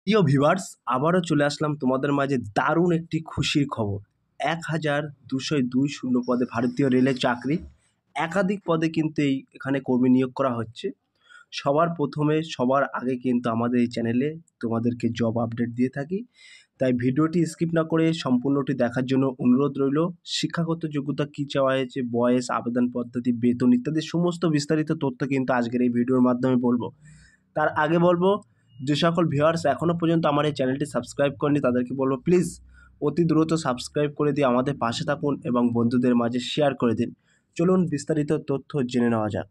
প্রিয় ভিউয়ার্স, আবারও চলে আসলাম তোমাদের মাঝে দারুণ একটি খুশির খবর। ১,২০২ শূন্য পদে ভারতীয় রেলের চাকরি। একাধিক পদে কিন্তু এখানে কর্মী নিয়োগ করা হচ্ছে। সবার প্রথমে সবার আগে কিন্তু আমাদের এই চ্যানেলে তোমাদেরকে জব আপডেট দিয়ে থাকি। তাই ভিডিওটি স্কিপ না করে সম্পূর্ণটি দেখার জন্য অনুরোধ রইল। শিক্ষাগত যোগ্যতা কী চাওয়া হয়েছে, বয়স, আবেদন পদ্ধতি, বেতন ইত্যাদি সমস্ত বিস্তারিত তথ্য কিন্তু আজকের এই ভিডিওর মাধ্যমে বলবো। তার আগে বলবো, যে সকল ভিউয়ার্স এখনও পর্যন্ত আমার এই চ্যানেলটি সাবস্ক্রাইব করেনি তাদেরকে বলবো প্লিজ অতি দ্রুত সাবস্ক্রাইব করে দিয়ে আমাদের পাশে থাকুন এবং বন্ধুদের মাঝে শেয়ার করে দিন। চলুন বিস্তারিত তথ্য জেনে নেওয়া যাক।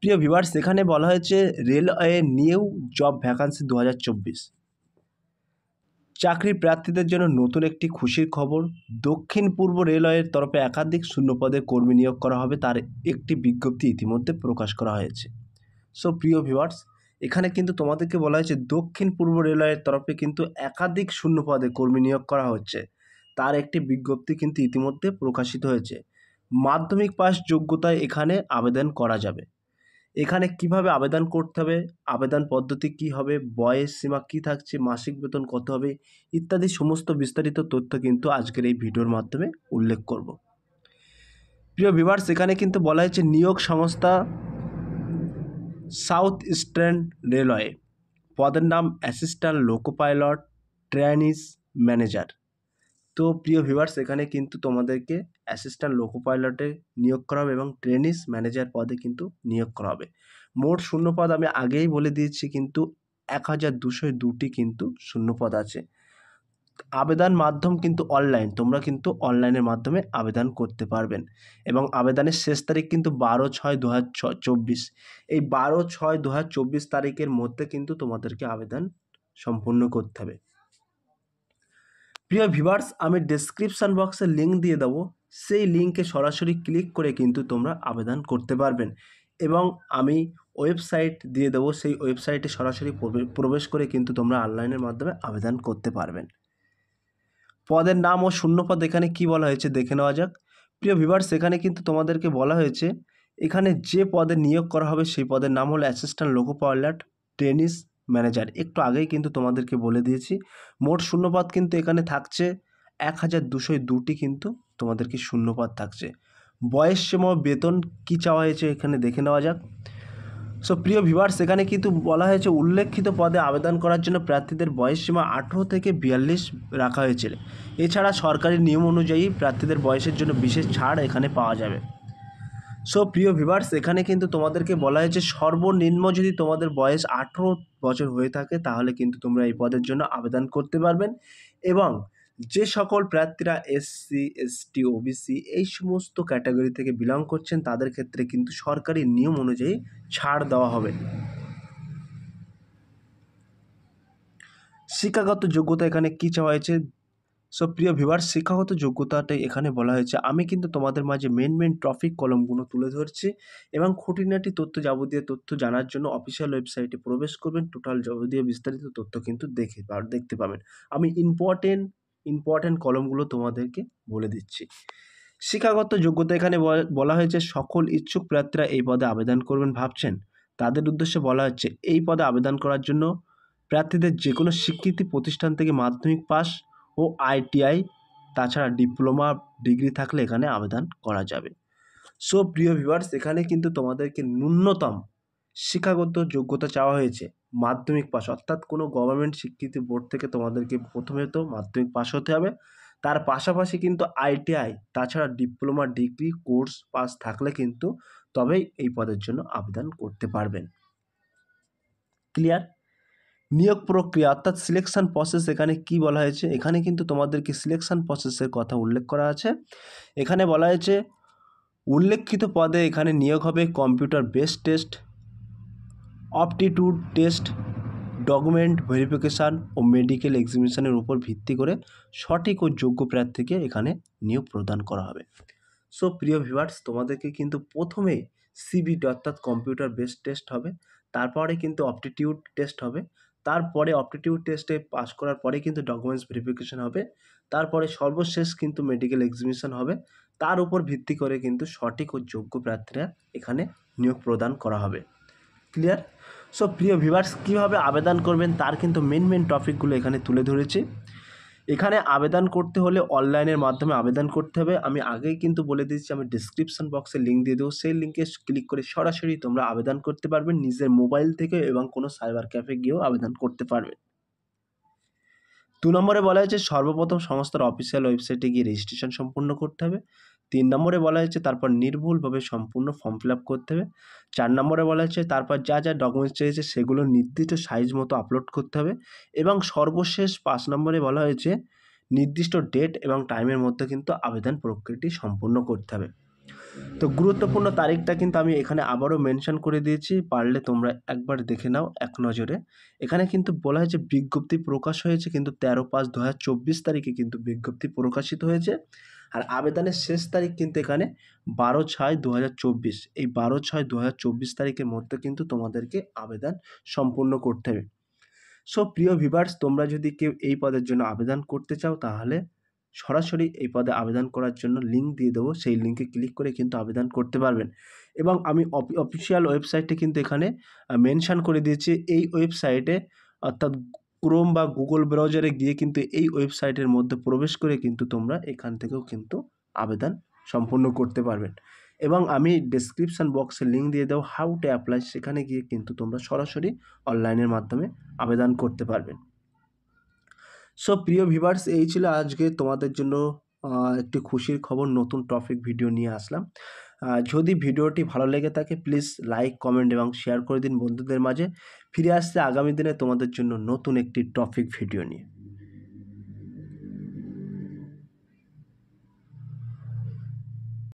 প্রিয় ভিউয়ার্স, এখানে বলা হয়েছে রেলওয়ে নিউ জব ভ্যাকান্সি 2024। চাকরি প্রার্থীদের জন্য নতুন একটি খুশির খবর। দক্ষিণ পূর্ব রেলওয়ের তরফে একাধিক শূন্যপদে কর্মী নিয়োগ করা হবে, তার একটি বিজ্ঞপ্তি ইতিমধ্যে প্রকাশ করা হয়েছে। সো প্রিয় ভিউয়ার্স, এখানে কিন্তু তোমাদেরকে বলা হয়েছে দক্ষিণ পূর্ব রেলওয়ের তরফে কিন্তু একাধিক শূন্যপদে কর্মী নিয়োগ করা হচ্ছে, তার একটি বিজ্ঞপ্তি কিন্তু ইতিমধ্যে প্রকাশিত হয়েছে। মাধ্যমিক পাস যোগ্যতায় এখানে আবেদন করা যাবে। এখানে কিভাবে আবেদন করতে হবে, আবেদন পদ্ধতি কি হবে, বয়স সীমা কি থাকছে, মাসিক বেতন কত হবে ইত্যাদি সমস্ত বিস্তারিত তথ্য কিন্তু আজকের এই ভিডিওর মাধ্যমে উল্লেখ করব। প্রিয় ভিউয়ার্স, এখানে কিন্তু বলা হয়েছে নিয়োগ সংস্থা সাউথ ইস্টার্ন রেলওয়ে। পদের নাম অ্যাসিস্ট্যান্ট লোকো পাইলট ট্রেনিস ম্যানেজার। তো প্রিয় ভিউয়ার্স, এখানে কিন্তু তোমাদেরকে অ্যাসিস্ট্যান্ট লোকো পাইলটে নিয়োগ করা হবে এবং ট্রেনিস ম্যানেজার পদে কিন্তু নিয়োগ করা হবে। মোট শূন্যপদ আমি আগেই বলে দিয়েছি, কিন্তু 1,202টি কিন্তু শূন্যপদ আছে। আবেদন মাধ্যম কিন্তু অনলাইন, তোমরা কিন্তু অনলাইনের মাধ্যমে আবেদন করতে পারবেন এবং আবেদনের শেষ তারিখ কিন্তু 12/6/2024। এই 12/6/2024 তারিখের মধ্যে কিন্তু তোমাদেরকে আবেদন সম্পূর্ণ করতে হবে। প্রিয় ভিউয়ার্স, আমি ডেসক্রিপশন বক্সে লিঙ্ক দিয়ে দেবো, সেই লিঙ্কে সরাসরি ক্লিক করে কিন্তু তোমরা আবেদন করতে পারবেন এবং আমি ওয়েবসাইট দিয়ে দেবো, সেই ওয়েবসাইটে সরাসরি প্রবেশ করে কিন্তু তোমরা অনলাইনের মাধ্যমে আবেদন করতে পারবেন। পদের নাম ও শূন্যপদ এখানে কি বলা হয়েছে দেখে নেওয়া যাক। প্রিয় ভিউয়ার্স, এখানে কিন্তু তোমাদেরকে বলা হয়েছে এখানে যে পদে নিয়োগ করা হবে সেই পদের নাম হলো অ্যাসিস্ট্যান্ট লোকো পাইলট ট্রেনিস ম্যানেজার। একটু আগেই কিন্তু তোমাদেরকে বলে দিয়েছি। মোট শূন্যপদ কিন্তু এখানে থাকছে 1,202টি কিন্তু তোমাদেরকে শূন্যপদ থাকছে। বয়স সীমা বেতন কি চাওয়া হয়েছে এখানে দেখে নেওয়া যাক। সো প্রিয় ভিউয়ার্স, এখানে কিন্তু বলা হয়েছে উল্লেখিত পদে আবেদন করার জন্য প্রার্থীদের বয়সসীমা 18 থেকে 42 রাখা হয়েছিল। এছাড়া সরকারি নিয়ম অনুযায়ী প্রার্থীদের বয়সের জন্য বিশেষ ছাড় এখানে পাওয়া যাবে। সো প্রিয় ভিউয়ার্স, এখানে কিন্তু তোমাদেরকে বলা হয়েছে সর্বনিম্ন যদি তোমাদের বয়স 18 বছর হয়ে থাকে তাহলে কিন্তু তোমরা এই পদের জন্য আবেদন করতে পারবেন এবং যে সকল প্রার্থীরা এসসি, এসটি, ওবিসি এই সমস্ত ক্যাটাগরি থেকে বিলং করছেন তাদের ক্ষেত্রে কিন্তু সরকারি নিয়ম অনুযায়ী ছাড় দেওয়া হবে। শিক্ষাগত যোগ্যতা এখানে কী চাওয়া হয়েছে। সো প্রিয় ভিউয়ার্স, শিক্ষাগত যোগ্যতাটাই এখানে বলা হয়েছে। আমি কিন্তু তোমাদের মাঝে মেন টপিক কলমগুলো তুলে ধরছি এবং খুঁটিনাটি তথ্য, যাবতীয় তথ্য জানার জন্য অফিসিয়াল ওয়েবসাইটে প্রবেশ করবেন। টোটাল যাবতীয় বিস্তারিত তথ্য কিন্তু দেখতে পাবেন। আমি ইম্পর্টেন্ট কলমগুলো তোমাদেরকে বলে দিচ্ছি। শিক্ষাগত যোগ্যতা এখানে বলা হয়েছে সকল ইচ্ছুক প্রার্থীরা এই পদে আবেদন করবেন ভাবছেন তাদের উদ্দেশ্যে বলা হচ্ছে এই পদে আবেদন করার জন্য প্রার্থীদের যে কোনো স্বীকৃতি প্রতিষ্ঠান থেকে মাধ্যমিক পাস ও আইটিআই তাছাড়া ডিপ্লোমা ডিগ্রি থাকলে এখানে আবেদন করা যাবে। সো প্রিয় ভিউয়ার্স, এখানে কিন্তু তোমাদেরকে ন্যূনতম শিক্ষাগত যোগ্যতা চাওয়া হয়েছে মাধ্যমিক পাস, অর্থাৎ কোনো গভর্নমেন্ট স্বীকৃতি বোর্ড থেকে তোমাদেরকে প্রথমে তো মাধ্যমিক পাস হতে হবে, তার পাশাপাশি কিন্তু আইটিআই তাছাড়া ডিপ্লোমা ডিগ্রি কোর্স পাস থাকলে কিন্তু তবেই এই পদের জন্য আবেদন করতে পারবেন। ক্লিয়ার? নিয়োগ প্রক্রিয়া অর্থাৎ সিলেকশন প্রসেস এখানে কি বলা হয়েছে, এখানে কিন্তু তোমাদেরকে সিলেকশন প্রসেসের কথা উল্লেখ করা আছে। এখানে বলা হয়েছে উল্লেখিত পদে এখানে নিয়োগ হবে computer based test, aptitude test, document verification ও মেডিকেল এক্সামিনেশনের উপর ভিত্তি করে সঠিক ও যোগ্য প্রার্থীকে এখানে নিয়োগ প্রদান করা হবে। সো প্রিয় ভিউয়ার্স, তোমাদেরকে কিন্তু প্রথমে সিবিটি অর্থাৎ কম্পিউটার বেসড টেস্ট হবে, তারপরে কিন্তু অপটিটিউড টেস্ট হবে, তারপরে অপটিটিউড টেস্টে পাস করার পরে কিন্তু ডকুমেন্টস ভেরিফিকেশান হবে, তারপরে সর্বশেষ কিন্তু মেডিকেল এক্সামিনেশান হবে, তার উপর ভিত্তি করে কিন্তু সঠিক ও যোগ্য প্রার্থীরা এখানে নিয়োগ প্রদান করা হবে। ক্লিয়ার? সো প্রিয় ভিউয়ার্স, কীভাবে আবেদন করবেন তার কিন্তু মেন টপিকগুলো এখানে তুলে ধরেছি। এখানে আবেদন করতে হলে অনলাইনের মাধ্যমে আবেদন করতে হবে। আমি আগেই কিন্তু বলে দিয়েছি, আমি ডেসক্রিপশন বক্সে লিঙ্ক দিয়ে দেবো, সেই লিঙ্কে ক্লিক করে সরাসরি তোমরা আবেদন করতে পারবে নিজের মোবাইল থেকে এবং কোনো সাইবার ক্যাফে গিয়েও আবেদন করতে পারবে। 2 নম্বরে বলা হয়েছে সর্বপ্রথম সংস্থার অফিসিয়াল ওয়েবসাইটে গিয়ে রেজিস্ট্রেশন সম্পূর্ণ করতে হবে। 3 নম্বরে বলা হয়েছে তারপর নির্ভুলভাবে সম্পূর্ণ ফর্ম ফিল আপ করতে হবে। 4 নম্বরে বলা হয়েছে তারপর যা ডকুমেন্টস চেয়েছে সেগুলো নির্দিষ্ট সাইজ মতো আপলোড করতে হবে। এবং সর্বশেষ 5 নম্বরে বলা হয়েছে নির্দিষ্ট ডেট এবং টাইমের মধ্যে কিন্তু আবেদন প্রক্রিয়াটি সম্পূর্ণ করতে হবে। তো গুরুত্বপূর্ণ তারিখটা কিন্তু আমি এখানে আবারও মেনশন করে দিয়েছি, পারলে তোমরা একবার দেখে নাও এক নজরে। এখানে কিন্তু বলা হয়েছে বিজ্ঞপ্তি প্রকাশ হয়েছে কিন্তু 13/5/2024 তারিখে কিন্তু বিজ্ঞপ্তি প্রকাশিত হয়েছে। আর আবেদনের শেষ তারিখ কিন্তু এখানে 12/6/2024, এই 12/6/2024 তারিখের মধ্যে কিন্তু তোমাদেরকে আবেদন সম্পূর্ণ করতে হবে। সো প্রিয় ভিউয়ার্স, তোমরা যদি কেউ এই পদের জন্য আবেদন করতে চাও তাহলে সরাসরি এই পদে আবেদন করার জন্য লিঙ্ক দিয়ে দেবো, সেই লিঙ্কে ক্লিক করে কিন্তু আবেদন করতে পারবেন। এবং আমি অফিসিয়াল ওয়েবসাইটটি কিন্তু এখানে মেনশন করে দিয়েছি। এই ওয়েবসাইটে অর্থাৎ ক্রোম বা গুগল ব্রাউজারে গিয়ে কিন্তু এই ওয়েবসাইটের মধ্যে প্রবেশ করে কিন্তু তোমরা এখান থেকেও কিন্তু আবেদন সম্পূর্ণ করতে পারবেন। এবং আমি ডেসক্রিপশন বক্সে লিঙ্ক দিয়ে দেবো হাউ টু অ্যাপ্লাই, সেখানে গিয়ে কিন্তু তোমরা সরাসরি অনলাইনের মাধ্যমে আবেদন করতে পারবেন। সো প্রিয় ভিউয়ার্স, এই ছিল আজকে তোমাদের জন্য একটি খুশির খবর, নতুন টপিক ভিডিও নিয়ে আসলাম। যদি ভিডিওটি ভালো লেগে থাকে প্লিজ লাইক, কমেন্ট এবং শেয়ার করে দিন বন্ধুদের মাঝে। ফিরে আসছে আগামী দিনে তোমাদের জন্য নতুন একটি টপিক ভিডিও নিয়ে।